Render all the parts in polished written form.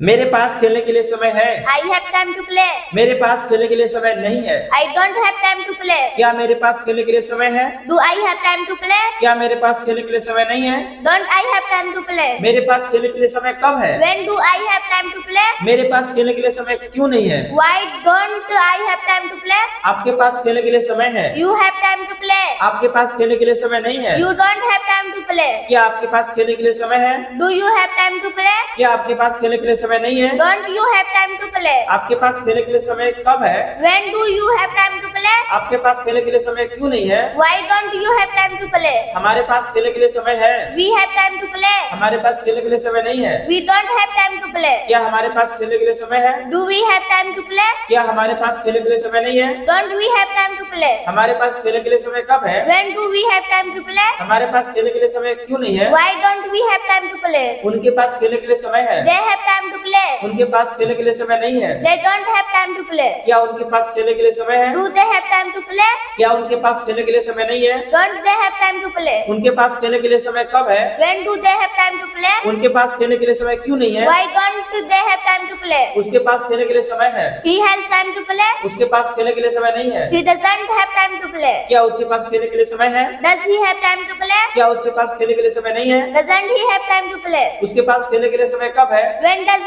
मेरे पास खेलने के लिए समय है। I have time to play. मेरे पास खेलने के लिए समय नहीं है। I don't have time to play. क्या मेरे पास खेलने के लिए समय है? Do I have time to play? क्या मेरे पास खेलने के लिए समय नहीं है? Don't I have time to play? मेरे पास खेलने के लिए समय कब है? When do I have time to play? मेरे पास खेलने के लिए समय क्यों नहीं है? Why don't I have time to play? आपके पास खेलने के लिए समय है। You have time to play. आपके पास खेलने के लिए समय नहीं है। You don't have time to play. क्या आपके पास खेलने के लिए समय है? Do you have time to play? क्या आपके पास खेलने के लिए समय नहीं है? Don't you have time to play? आपके पास खेलने के लिए समय कब है? When do you have time to play? आपके पास खेलने के लिए समय क्यों नहीं है? Why don't you have time to play? हमारे पास खेलने के लिए समय है। We have time to play. हमारे पास खेलने के लिए समय नहीं है। We don't have time to play. क्या हमारे पास खेलने के लिए समय है? Do we have time to play? क्या हमारे पास खेलने के लिए समय नहीं है? Don't we have time to play? हमारे पास खेलने के लिए समय कब है? When do we have time to play? हमारे पास खेलने के लिए समय क्यों नहीं है? Why don't we have time to play? उनके पास खेलने के लिए समय है। They have time to play. उनके पास खेलने के लिए समय नहीं है। They don't have time to play. क्या उनके पास खेलने के लिए समय है? Do they have time to play? क्या उनके पास खेलने के लिए समय नहीं है? Don't they have time to play? उनके पास खेलने के लिए समय कब है? When do they have time to play? उनके पास खेलने के लिए समय क्यों नहीं है? Why don't they have time to play? उसके पास खेलने के लिए समय है। He has time to play. उसके पास खेलने के लिए समय नहीं है। He doesn't have time to play. क्या उसके पास खेलने के लिए समय है? Does he have time to play? क्या उसके पास खेलने के लिए समय नहीं है? Doesn't he have time to play? उसके पास खेलने के लिए समय कब है? When does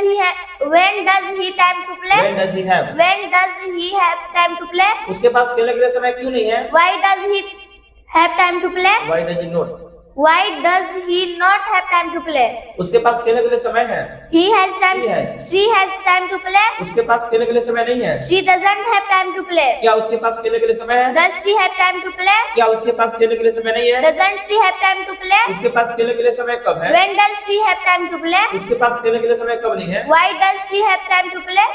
he time to play? When does he have? When does he have time to play? उसके पास खेलने के लिए समय क्यों नहीं है? Why does he have time to play? Why does he not? Why does he not have time to play? उसके पास खेलने के लिए समय है। He has time. She has. She has time to play. उसके पास खेलने के लिए समय नहीं है। She doesn't have time to play. क्या उसके पास खेलने के लिए समय है? Does she have time to play? क्या उसके पास खेलने के लिए समय नहीं है? Doesn't she have time to play? उसके पास खेलने के लिए समय कब है? When does she have time to play? उसके पास खेलने के लिए समय कब नहीं है? Why does she have time to play?